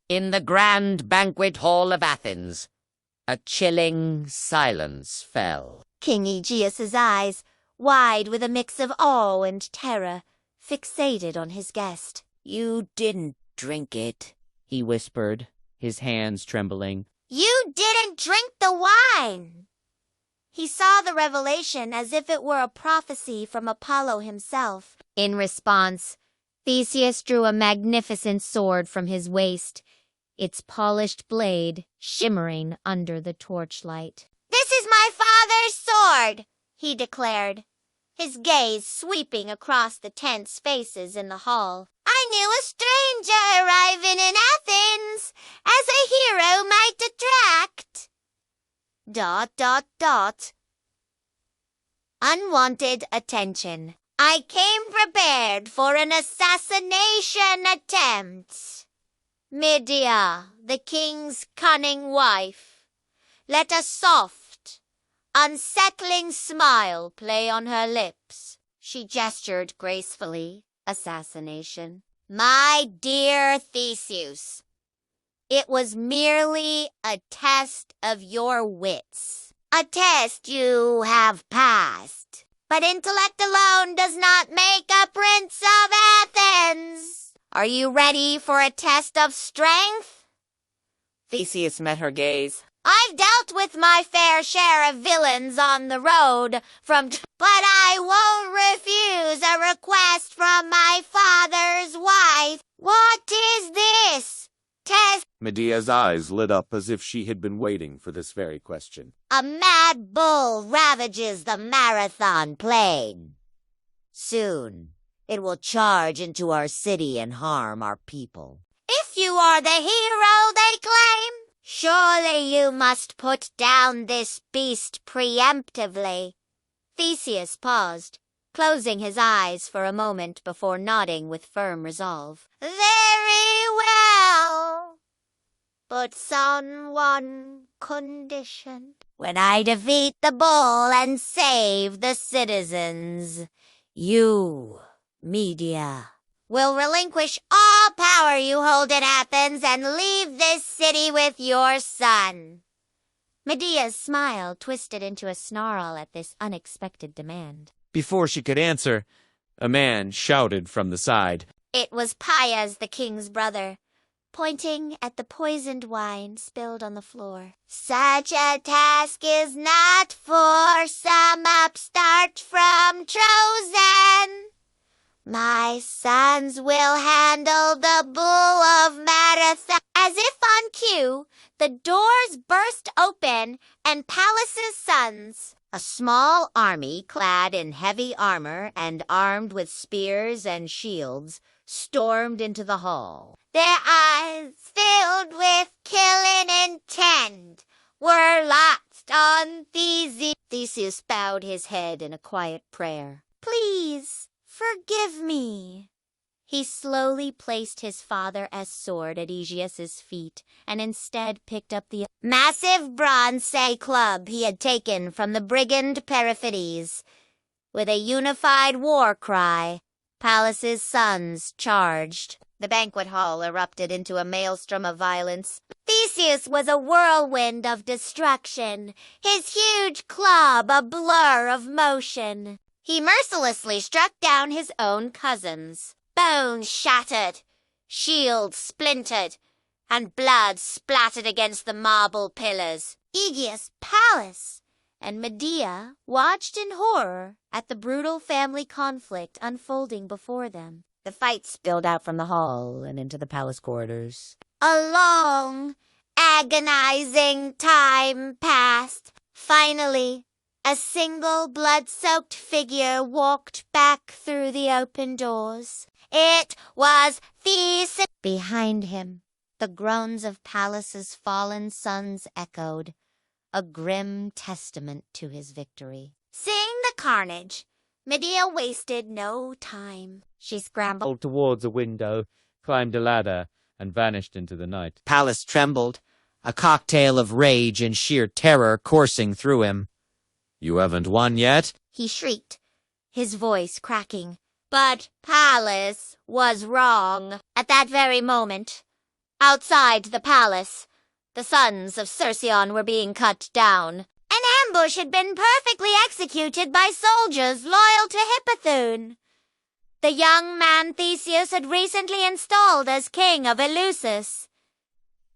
In the grand banquet hall of Athens, a chilling silence fell. King Aegeus's eyes, wide with a mix of awe and terror, fixated on his guest. "You didn't drink it," he whispered, his hands trembling. "You didn't drink the wine!" He saw the revelation as if it were a prophecy from Apollo himself. In response, Theseus drew a magnificent sword from his waist, its polished blade shimmering under the torchlight. "This is my father's sword," he declared, his gaze sweeping across the tense faces in the hall. "I knew a stranger arriving in Athens, as a hero might attract. ... Unwanted attention. I came prepared for an assassination attempt. Medea, the king's cunning wife, let a soft, unsettling smile play on her lips." She gestured gracefully. "Assassination. My dear Theseus, it was merely a test of your wits. A test you have passed. But intellect alone does not make a prince of Athens. Are you ready for a test of strength?" Theseus met her gaze. "I've dealt with my fair share of villains on the road but I won't refuse a request from my father's wife. What is this? Test?" Medea's eyes lit up as if she had been waiting for this very question. "A mad bull ravages the Marathon plain. Soon it will charge into our city and harm our people. If you are the hero they claim, surely you must put down this beast preemptively." Theseus paused, closing his eyes for a moment before nodding with firm resolve. "Very well, but on one condition. When I defeat the bull and save the citizens, you, Medea, will relinquish all power you hold in Athens and leave this city with your son." Medea's smile twisted into a snarl at this unexpected demand. Before she could answer, a man shouted from the side. It was Paeas, the king's brother, pointing at the poisoned wine spilled on the floor. "Such a task is not for some upstart from Trojan. My sons will handle the bull of Marathon." As if on cue, the doors burst open and Pallas's sons, a small army clad in heavy armor and armed with spears and shields, stormed into the hall. Their eyes, filled with killing intent, were locked on Theseus. Theseus bowed his head in a quiet prayer. "Please, forgive me." He slowly placed his father's sword at Aegeus's feet and instead picked up the massive bronze club he had taken from the brigand Periphetes. With a unified war cry, Pallas's sons charged. The banquet hall erupted into a maelstrom of violence. Theseus was a whirlwind of destruction, his huge club a blur of motion. He mercilessly struck down his own cousins. Bones shattered, shields splintered, and blood splattered against the marble pillars. Aegeus, Pallas, and Medea watched in horror at the brutal family conflict unfolding before them. The fight spilled out from the hall and into the palace corridors. A long, agonizing time passed. Finally, a single blood-soaked figure walked back through the open doors. It was Theseus. Behind him, the groans of Pallas's fallen sons echoed, a grim testament to his victory. Seeing the carnage, Medea wasted no time. She scrambled Towards a window, climbed a ladder, and vanished into the night. Pallas trembled, a cocktail of rage and sheer terror coursing through him. "You haven't won yet?" he shrieked, his voice cracking. But Pallas was wrong. At that very moment, Outside the palace, the sons of Cercyon were being cut down. An ambush had been perfectly executed by soldiers loyal to Hippothune. The young man Theseus had recently installed as king of Eleusis.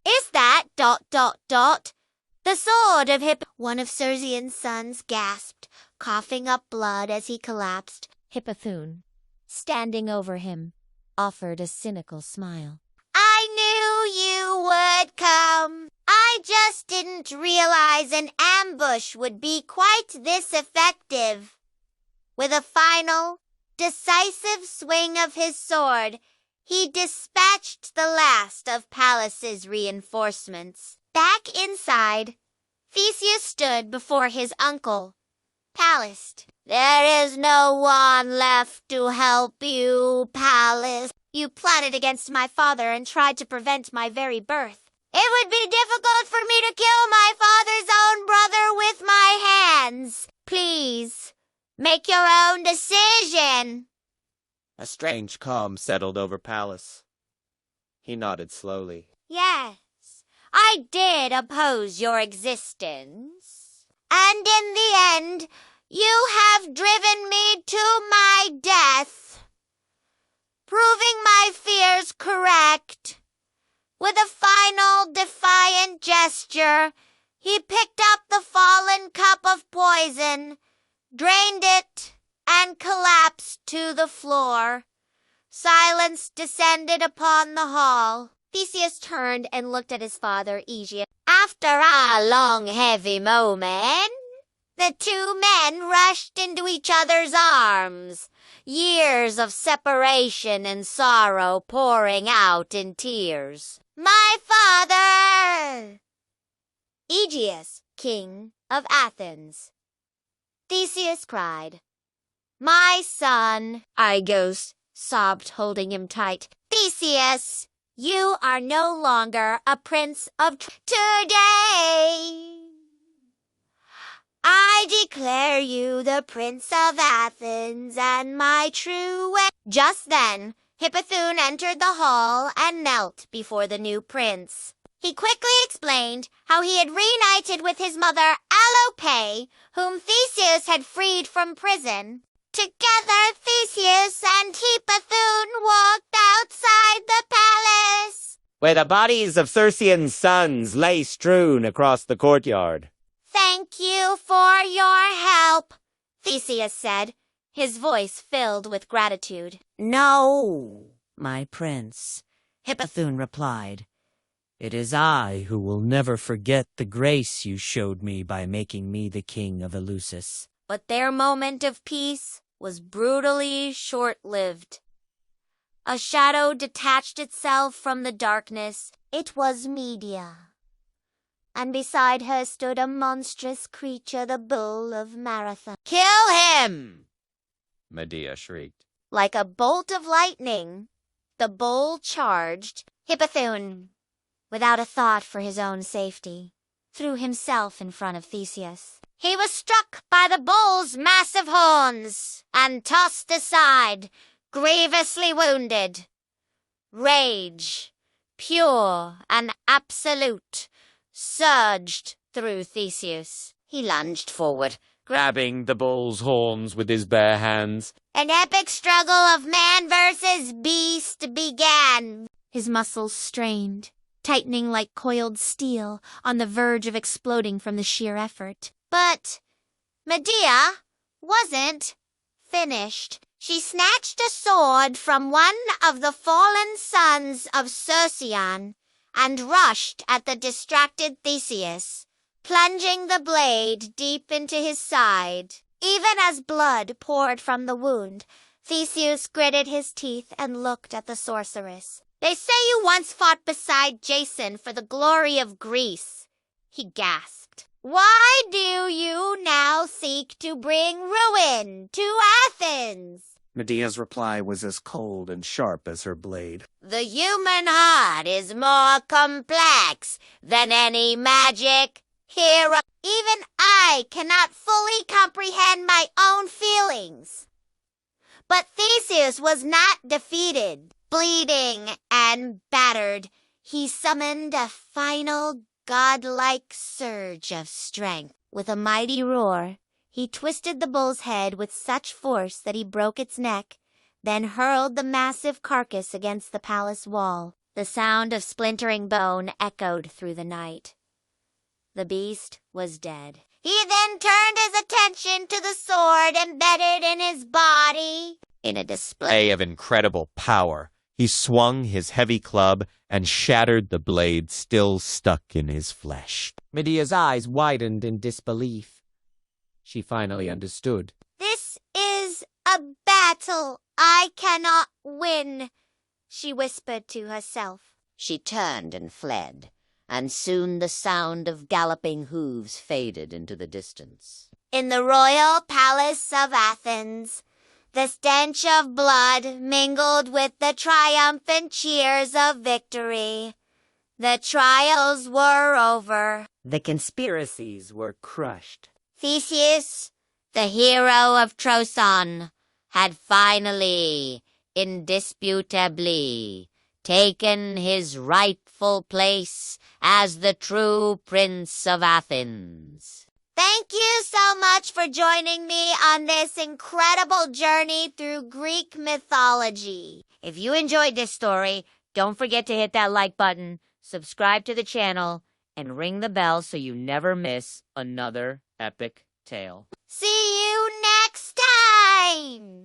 Is that ... the sword of One of Cercyon's sons gasped, coughing up blood as he collapsed. Hippothune, standing over him, offered a cynical smile. I knew you would come. I just didn't realize an ambush would be quite this effective. With a final, decisive swing of his sword, he dispatched the last of Pallas's reinforcements. Back inside, Theseus stood before his uncle, Pallas. There is no one left to help you, Pallas. You plotted against my father and tried to prevent my very birth. It would be difficult for me to kill my father's own brother with my hands. Please, make your own decision. A strange calm settled over Pallas. He nodded slowly. Yes, I did oppose your existence. And in the end, you have driven me to my death, proving my fears correct. With a final defiant gesture, he picked up the fallen cup of poison, drained it, and collapsed to the floor. Silence descended upon the hall. Theseus turned and looked at his father, Aegeus. After a long, heavy moment, the two men rushed into each other's arms, years of separation and sorrow pouring out in tears. My father! Aegeus, king of Athens. Theseus cried. My son, Aegeus sobbed, holding him tight. Theseus, you are no longer a prince of today. I declare you the Prince of Athens and my true Just then, Hippothune entered the hall and knelt before the new prince. He quickly explained how he had reunited with his mother Allope, whom Theseus had freed from prison. Together, Theseus and Hippothune walked outside the palace, Where the bodies of Cercyon's sons lay strewn across the courtyard. Thank you for your help, Theseus said, his voice filled with gratitude. No, my prince, Hippothune replied. It is I who will never forget the grace you showed me by making me the king of Eleusis. But their moment of peace was brutally short-lived. A shadow detached itself from the darkness. It was Medea. And beside her stood a monstrous creature, the bull of Marathon. Kill him! Medea shrieked. Like a bolt of lightning, the bull charged. Hippothune, without a thought for his own safety, threw himself in front of Theseus. He was struck by the bull's massive horns and tossed aside, grievously wounded. Rage, pure and absolute, surged through Theseus. He lunged forward, Grabbing the bull's horns with his bare hands. An epic struggle of man versus beast began. His muscles strained, tightening like coiled steel, on the verge of exploding from the sheer effort. But Medea wasn't finished. She snatched a sword from one of the fallen sons of Cercyon and rushed at the distracted Theseus, plunging the blade deep into his side. Even as blood poured from the wound, Theseus gritted his teeth and looked at the sorceress. They say you once fought beside Jason for the glory of Greece, he gasped. Why do you now seek to bring ruin to Athens? Medea's reply was as cold and sharp as her blade. The human heart is more complex than any magic hero. Even I cannot fully comprehend my own feelings. But Theseus was not defeated. Bleeding and battered, he summoned a final godlike surge of strength. With a mighty roar, he twisted the bull's head with such force that he broke its neck, then hurled the massive carcass against the palace wall. The sound of splintering bone echoed through the night. The beast was dead. He then turned his attention to the sword embedded in his body. In a display Of incredible power, he swung his heavy club and shattered the blade still stuck in his flesh. Medea's eyes widened in disbelief. She finally understood. "This is a battle I cannot win," she whispered to herself. She turned and fled, and soon the sound of galloping hooves faded into the distance. In the royal palace of Athens, the stench of blood mingled with the triumphant cheers of victory. The trials were over. The conspiracies were crushed. Theseus, the hero of Troson, had finally, indisputably, taken his rightful place as the true Prince of Athens. Thank you so much for joining me on this incredible journey through Greek mythology. If you enjoyed this story, don't forget to hit that like button, subscribe to the channel, and ring the bell so you never miss another epic tale. See you next time!